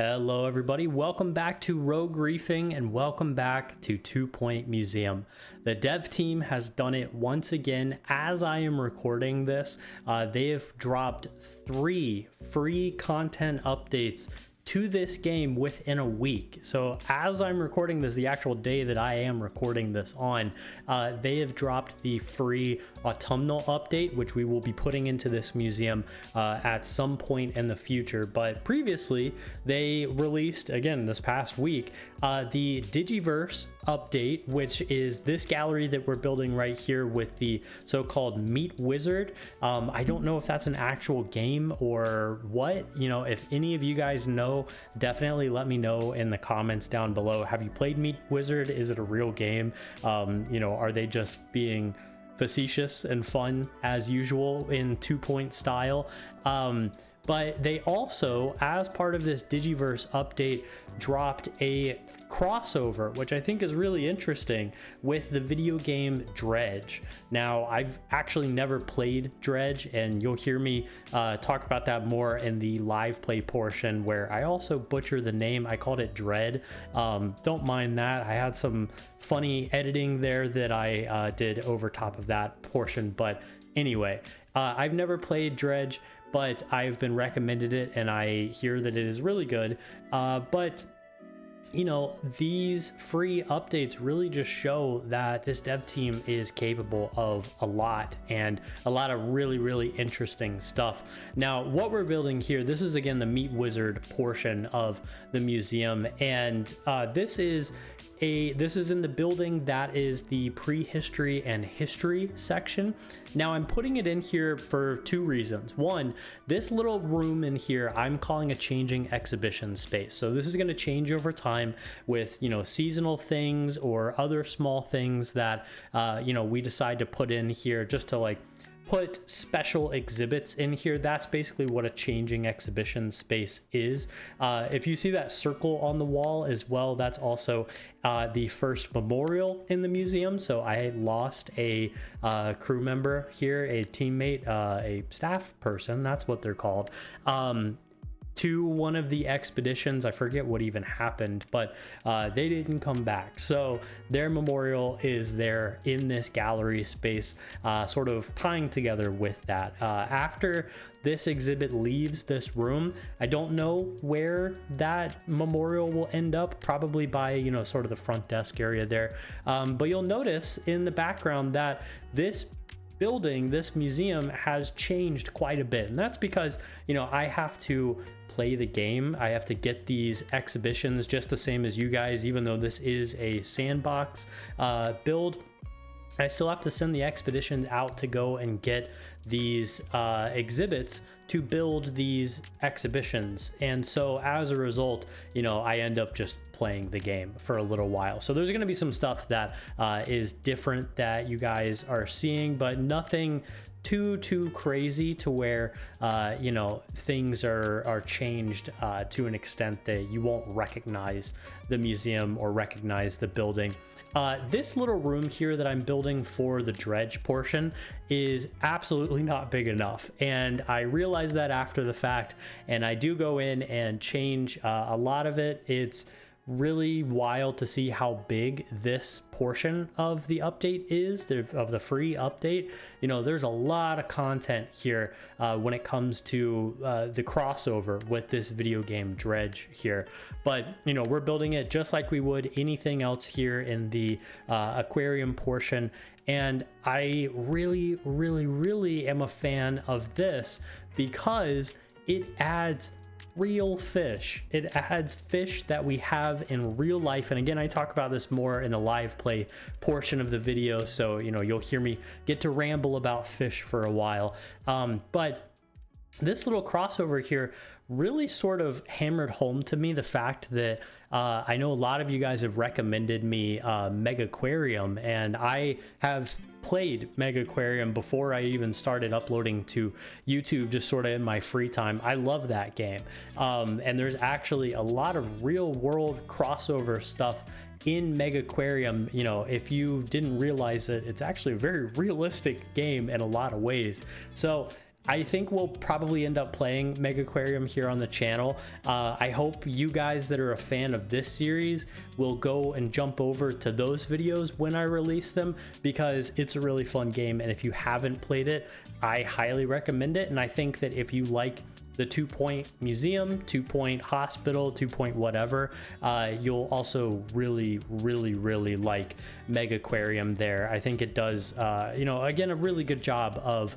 Hello everybody, welcome back to Rogue Reefing and welcome back to 2 Point Museum. The dev team has done it once again. As I am recording this, they have dropped 3 free content updates to this game within a week. So as I'm recording this, the actual day that I am recording this on, they have dropped the free autumnal update, which we will be putting into this museum at some point in the future. But previously they released, again this past week, the Digiverse update, which is this gallery that we're building right here with the so-called Meat Wizard. I don't know if that's an actual game or what. You know, if any of you guys know, definitely let me know in the comments down below. Have you played Meat Wizard? Is it a real game? You know, are they just being facetious and fun as usual in 2 Point style? But they also, as part of this Digiverse update, dropped a crossover, which I think is really interesting, with the video game Dredge. Now, I've actually never played Dredge, and you'll hear me talk about that more in the live play portion, where I also butcher the name. I called it Dread. Don't mind that. I had some funny editing there that I did over top of that portion. But anyway, I've never played Dredge, but I've been recommended it and I hear that it is really good. But you know, these free updates really just show that this dev team is capable of a lot, and a lot of really interesting stuff. Now, what we're building here, this is again the Meat Wizard portion of the museum, and this is in the building that is the prehistory and history section. Now, I'm putting it in here for 2 reasons. One, this little room in here, I'm calling a changing exhibition space. So this is going to change over time with, you know, seasonal things or other small things that, you know, we decide to put in here just to like put special exhibits in here. That's basically what a changing exhibition space is. If you see that circle on the wall as well, that's also the first memorial in the museum. So I lost a crew member here, a teammate, a staff person, that's what they're called, to one of the expeditions. I forget what even happened, but they didn't come back. So their memorial is there in this gallery space, sort of tying together with that. After this exhibit leaves this room, I don't know where that memorial will end up, probably by, you know, sort of the front desk area there. But you'll notice in the background that this building, this museum, has changed quite a bit, and that's because, you know, I have to play the game. I have to get these exhibitions just the same as you guys. Even though this is a sandbox build, I still have to send the expeditions out to go and get these exhibits to build these exhibitions. And so as a result, you know, I end up just playing the game for a little while. So there's going to be some stuff that is different that you guys are seeing, but nothing too crazy to where you know, things are changed to an extent that you won't recognize the museum or recognize the building. This little room here that I'm building for the dredge portion is absolutely not big enough, and I realized that after the fact, and I do go in and change a lot of it. It's really wild to see how big this portion of the update is, of the free update. You know, there's a lot of content here when it comes to the crossover with this video game Dredge here. But, you know, we're building it just like we would anything else here in the aquarium portion. And I really am a fan of this because it adds real fish. It adds fish that we have in real life. And again, I talk about this more in the live play portion of the video, so, you know, you'll hear me get to ramble about fish for a while. But this little crossover here really sort of hammered home to me the fact that I know a lot of you guys have recommended me Mega Aquarium, and I have played Mega Aquarium before I even started uploading to YouTube, just sort of in my free time. I love that game, and there's actually a lot of real world crossover stuff in Mega Aquarium. You know, if you didn't realize it, it's actually a very realistic game in a lot of ways. So I think we'll probably end up playing Megaquarium here on the channel. I hope you guys that are a fan of this series will go and jump over to those videos when I release them, because it's a really fun game, and if you haven't played it, I highly recommend it. And I think that if you like the 2-point museum, 2-point hospital, 2-point whatever, you'll also really like Megaquarium there. I think it does, you know, again, a really good job of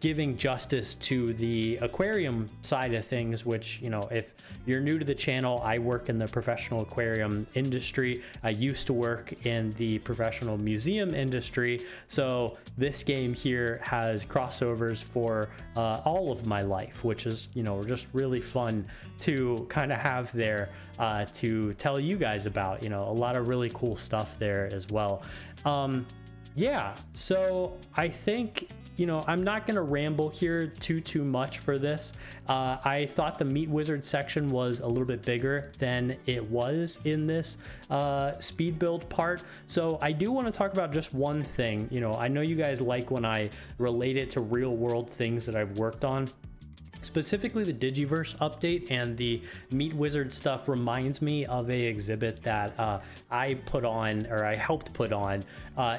giving justice to the aquarium side of things, which, you know, if you're new to the channel, I work in the professional aquarium industry. I used to work in the professional museum industry, so this game here has crossovers for all of my life, which is, you know, just really fun to kind of have there to tell you guys about. You know, a lot of really cool stuff there as well. Yeah, so I think, you know, I'm not going to ramble here too much for this. I thought the Meat Wizard section was a little bit bigger than it was in this speed build part. So I do want to talk about just one thing. You know, I know you guys like when I relate it to real world things that I've worked on. Specifically, the Digiverse update and the Meat Wizard stuff reminds me of a exhibit that I put on, or I helped put on,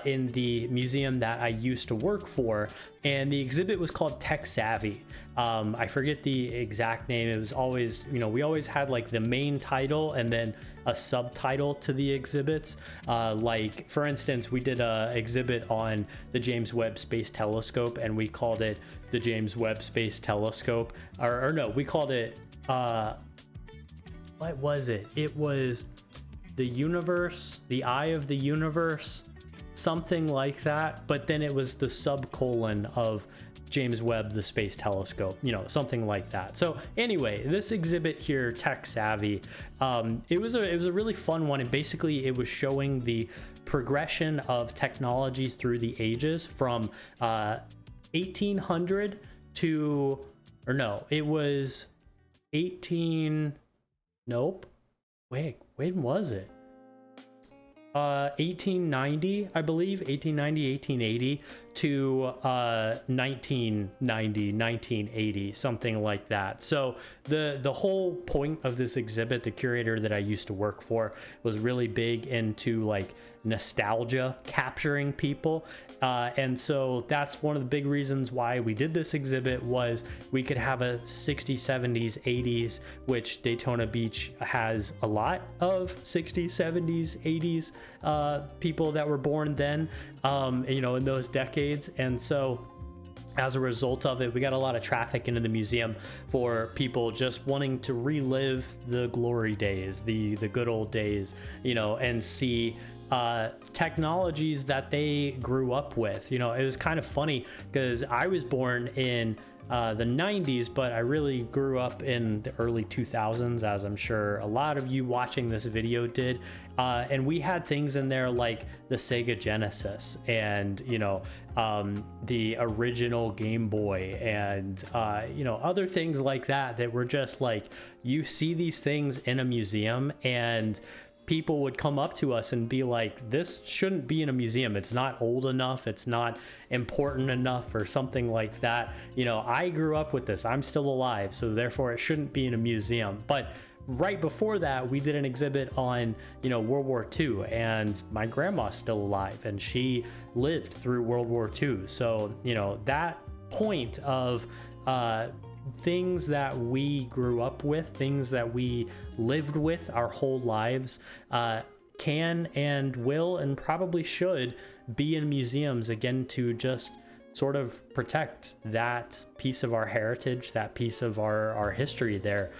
in the museum that I used to work for. And the exhibit was called Tech Savvy. I forget the exact name. It was always, you know, we always had like the main title and then a subtitle to the exhibits. Like, for instance, we did a exhibit on the James Webb Space Telescope, and we called it the James Webb Space Telescope. Or no, we called it, what was it? It was the universe, the eye of the universe, something like that. But then it was the subcolon of James Webb, the Space Telescope, you know, something like that. So anyway, this exhibit here, Tech Savvy, it was a really fun one. And basically it was showing the progression of technology through the ages from 1800 to, or no, it was 18, nope, wait, when was it? 1890, I believe, 1890, 1880 to 1990, 1980, something like that. So the whole point of this exhibit, the curator that I used to work for was really big into like nostalgia, capturing people, and so that's one of the big reasons why we did this exhibit, was we could have a 60s, 70s, 80s, which Daytona Beach has a lot of 60s, 70s, 80s people that were born then, you know, in those decades. And so as a result of it, we got a lot of traffic into the museum for people just wanting to relive the glory days, the good old days, you know, and see technologies that they grew up with. You know, it was kind of funny because I was born in the 90s, but I really grew up in the early 2000s, as I'm sure a lot of you watching this video did. And we had things in there like the Sega Genesis and, you know, the original Game Boy and, you know, other things like that, that were just like, you see these things in a museum and people would come up to us and be like, this shouldn't be in a museum. It's not old enough. It's not important enough, or something like that. You know, I grew up with this. I'm still alive, so therefore it shouldn't be in a museum. But right before that, we did an exhibit on, you know, World War II, and my grandma's still alive and she lived through World War II. So, you know, that point of things that we grew up with, things that we lived with our whole lives, can and will and probably should be in museums, again, to just sort of protect that piece of our heritage, that piece of our history there,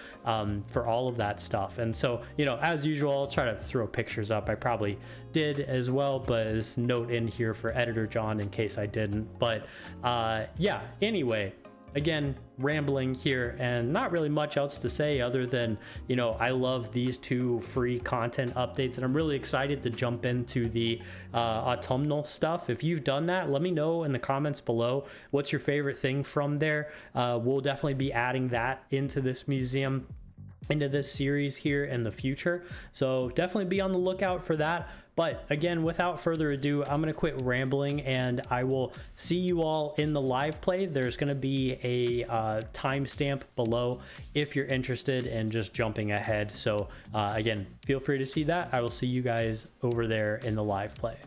for all of that stuff. And so, you know, as usual, I'll try to throw pictures up. I probably did as well, but as note in here for Editor John in case I didn't. But yeah, anyway, again, rambling here and not really much else to say other than, you know, I love these two free content updates, and I'm really excited to jump into the autumnal stuff. If you've done that, let me know in the comments below. What's your favorite thing from there? We'll definitely be adding that into this museum, into this series here in the future. So definitely be on the lookout for that. But again, without further ado, I'm going to quit rambling and I will see you all in the live play. There's going to be a timestamp below if you're interested in just jumping ahead. So again, feel free to see that. I will see you guys over there in the live play.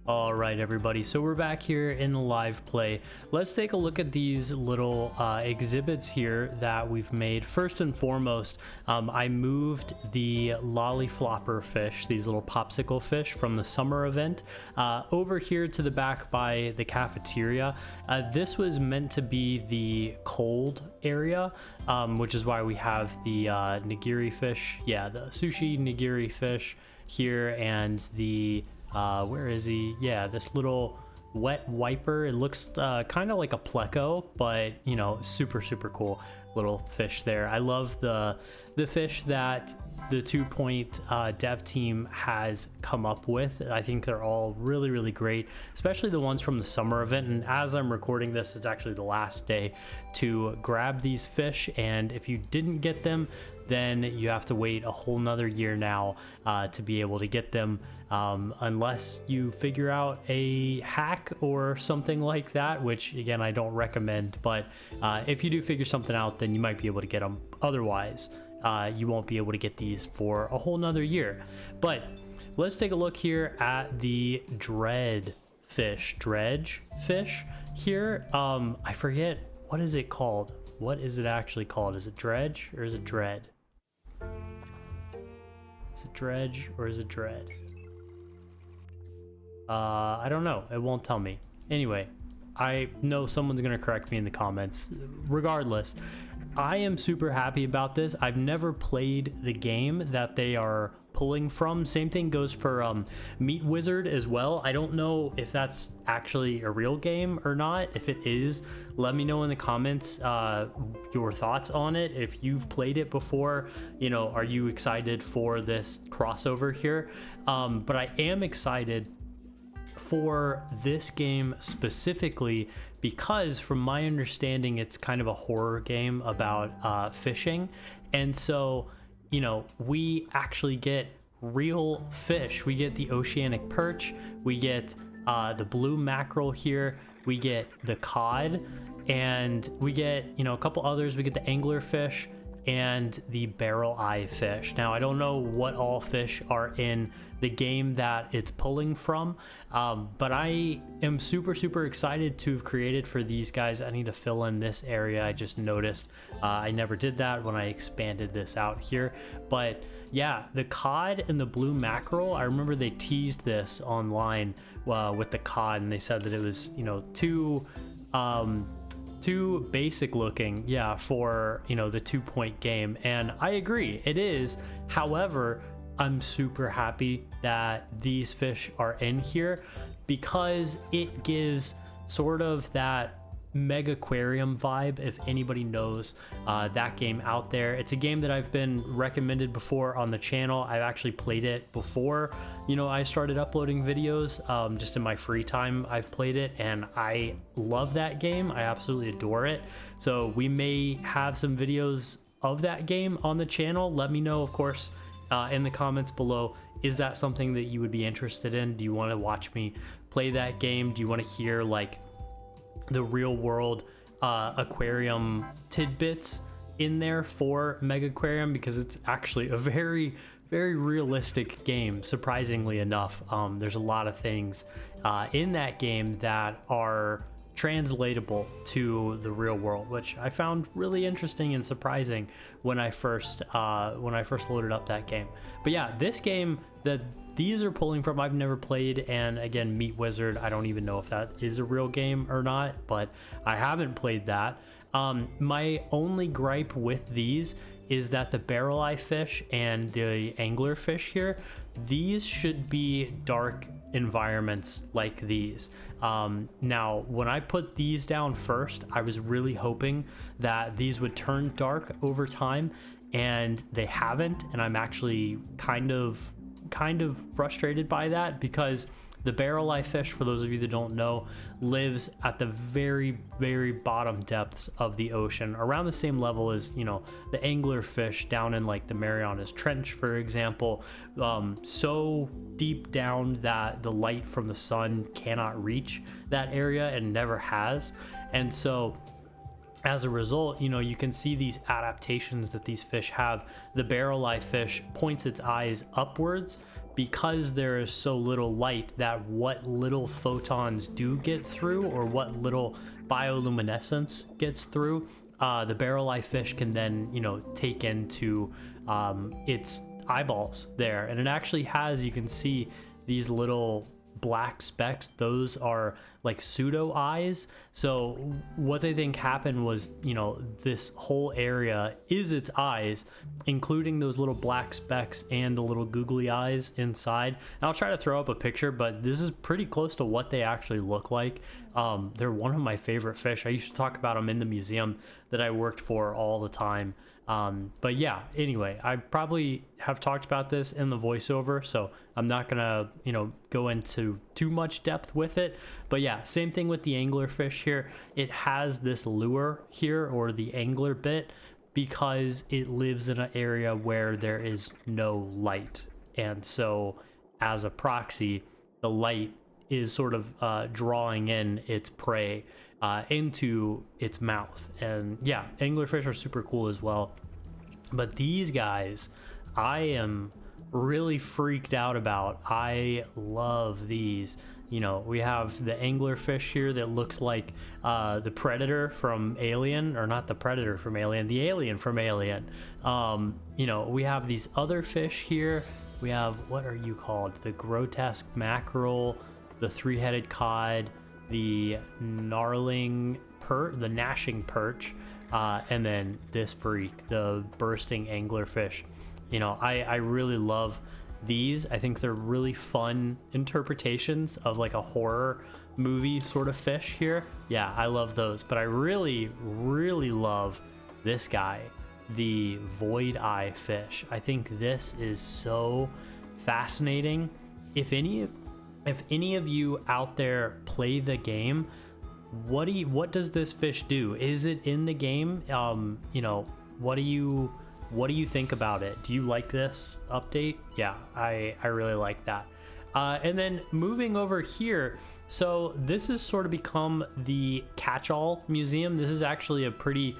All right, everybody, so we're back here in the live play. Let's take a look at these little exhibits here that we've made. First and foremost, I moved the lolliflopper fish, these little popsicle fish from the summer event, over here to the back by the cafeteria. This was meant to be the cold area, which is why we have the nigiri fish, the sushi nigiri fish here, and the where is he? Yeah, this little wet wiper. It looks kind of like a pleco, but you know, super cool little fish there. I love the fish that the 2 Point dev team has come up with. I think they're all really great, especially the ones from the summer event. And as I'm recording this, it's actually the last day to grab these fish, and if you didn't get them, then you have to wait a whole nother year now to be able to get them, unless you figure out a hack or something like that, which again, I don't recommend. But if you do figure something out, then you might be able to get them. Otherwise, you won't be able to get these for a whole nother year. But let's take a look here at the dredge fish here. I forget, what is it called? What is it actually called? Is it dredge or is it dread? Is it dredge or is it dread? I don't know. It won't tell me. Anyway, I know someone's gonna correct me in the comments. Regardless, I am super happy about this. I've never played the game that they are pulling from. Same thing goes for Meat Wizard as well. I don't know if that's actually a real game or not. If it is, let me know in the comments your thoughts on it. If you've played it before, you know, are you excited for this crossover here? But I am excited for this game specifically because from my understanding it's kind of a horror game about fishing, and so you know we actually get real fish. We get the oceanic perch, we get the blue mackerel here, we get the cod, and we get, you know, a couple others. We get the angler fish and the barrel eye fish. Now I don't know what all fish are in the game that it's pulling from, but I am super excited to have created for these guys. I need to fill in this area. I just noticed I never did that when I expanded this out here. But yeah, the cod and the blue mackerel, I remember they teased this online with the cod, and they said that it was, you know, too basic looking, yeah, for, you know, the 2-point game, and I agree, it is. However, I'm super happy that these fish are in here because it gives sort of that mega aquarium vibe. If anybody knows that game out there, it's a game that I've been recommended before on the channel. I've actually played it before, you know, I started uploading videos. Just in my free time I've played it, and I love that game. I absolutely adore it. So we may have some videos of that game on the channel. Let me know, of course, in the comments below. Is that something that you would be interested in? Do you want to watch me play that game? Do you want to hear like the real world aquarium tidbits in there for Mega Aquarium? Because it's actually a very realistic game, surprisingly enough. There's a lot of things in that game that are translatable to the real world, which I found really interesting and surprising when I first loaded up that game. But yeah, this game that these are pulling from, I've never played, and again, Meat Wizard, I don't even know if that is a real game or not, but I haven't played that. My only gripe with these is that the barrel eye fish and the angler fish here, these should be dark environments like these. Now, when I put these down first, I was really hoping that these would turn dark over time, and they haven't, and I'm actually kind of frustrated by that, because the barrel eye fish, for those of you that don't know, lives at the very bottom depths of the ocean, around the same level as, you know, the angler fish down in like the Marianas Trench, for example, so deep down that the light from the sun cannot reach that area and never has. And so as a result, you know, you can see these adaptations that these fish have. The barrel eye fish points its eyes upwards because there is so little light that what little photons do get through, or what little bioluminescence gets through, the barrel eye fish can then, you know, take into its eyeballs there. And it actually has, you can see these little black specks, those are like pseudo eyes. So what they think happened was, you know, this whole area is its eyes, including those little black specks and the little googly eyes inside. And I'll try to throw up a picture, but this is pretty close to what they actually look like. They're one of my favorite fish. I used to talk about them in the museum that I worked for all the time. But yeah, anyway, I probably have talked about this in the voiceover, so I'm not gonna, you know, go into too much depth with it. But yeah, same thing with the anglerfish here. It has this lure here, or the angler bit, because it lives in an area where there is no light. And so as a proxy, the light is sort of drawing in its prey into its mouth. And yeah, anglerfish are super cool as well. But these guys, I am really freaked out about. I love these. You know, we have the anglerfish here that looks like the predator from Alien, or not the predator from Alien, the alien from Alien. You know, we have these other fish here. We have, what are you called? The grotesque mackerel, the three-headed cod, the gnashing perch, and then this freak, the bursting anglerfish. You know, I really love these. I think they're really fun interpretations of like a horror movie sort of fish here. Yeah, I love those. But I really, really love this guy, the void eye fish. I think this is so fascinating. If any of you out there play the game, what does this fish do? Is it in the game? You know, what do you think about it? Do you like this update? Yeah, I really like that. And then moving over here, so this has sort of become the catch-all museum. This is actually a pretty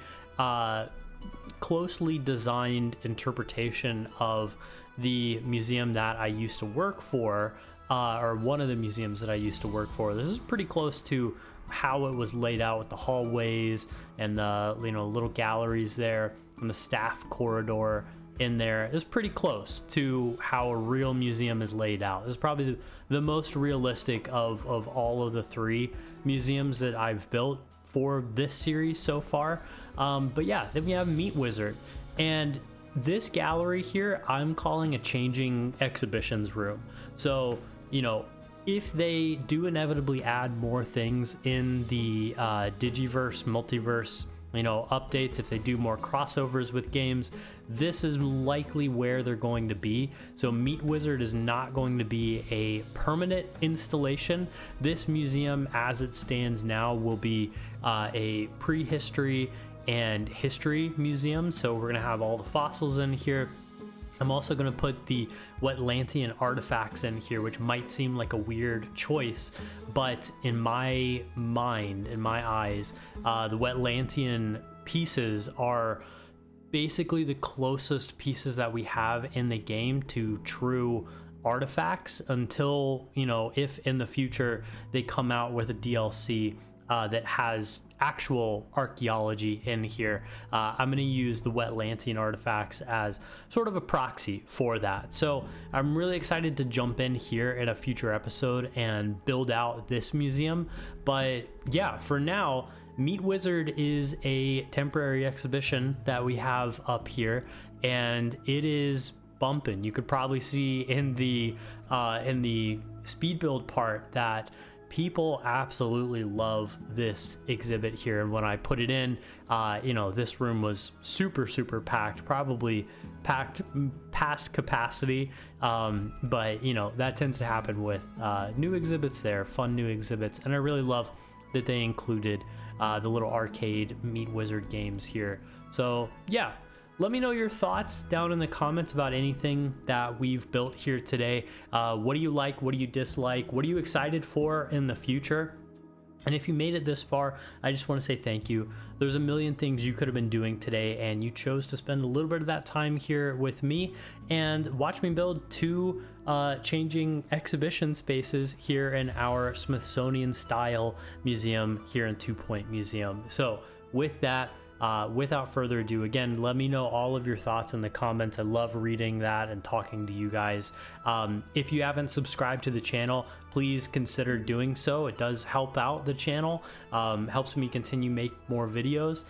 closely designed interpretation of the museum that I used to work for, or one of the museums that I used to work for. This is pretty close to how it was laid out with the hallways and the, you know, little galleries there and the staff corridor in there. It's pretty close to how a real museum is laid out. This is probably the most realistic of all of the three museums that I've built for this series so far. But yeah, then we have Meat Wizard, and this gallery here I'm calling a changing exhibitions room. So, you know, if they do inevitably add more things in the Digiverse, Multiverse, you know, updates, if they do more crossovers with games, this is likely where they're going to be. So Meat Wizard is not going to be a permanent installation. This museum, as it stands now, will be a prehistory and history museum. So we're gonna have all the fossils in here. I'm also going to put the Wetlantian artifacts in here, which might seem like a weird choice, but in my mind, in my eyes, the Wetlantian pieces are basically the closest pieces that we have in the game to true artifacts until, you know, if in the future they come out with a DLC that has actual archaeology in here. I'm going to use the Wetlantian artifacts as sort of a proxy for that. So I'm really excited to jump in here in a future episode and build out this museum. But yeah, for now, Meat Wizard is a temporary exhibition that we have up here, and it is bumping. You could probably see in the speed build part that people absolutely love this exhibit here. And when I put it in, you know, this room was super packed, probably packed past capacity, but you know, that tends to happen with new exhibits there, fun new exhibits. And I really love that they included the little arcade Meat Wizard games here. So yeah, let me know your thoughts down in the comments about anything that we've built here today. What do you like? What do you dislike? What are you excited for in the future? And if you made it this far, I just want to say thank you. There's a million things you could have been doing today, and you chose to spend a little bit of that time here with me and watch me build two changing exhibition spaces here in our Smithsonian style museum here in 2 Point Museum. So with that, without further ado, again, let me know all of your thoughts in the comments. I love reading that and talking to you guys. If you haven't subscribed to the channel, please consider doing so. It does help out the channel, helps me continue make more videos.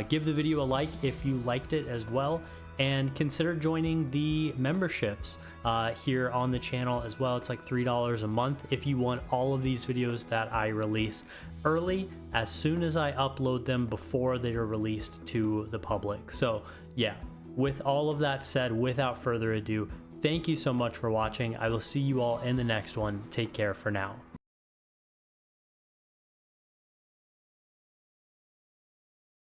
Give the video a like if you liked it as well, and consider joining the memberships here on the channel as well. It's like $3 a month if you want all of these videos that I release early, as soon as I upload them before they are released to the public. So yeah, with all of that said, without further ado, thank you so much for watching. I will see you all in the next one. Take care for now.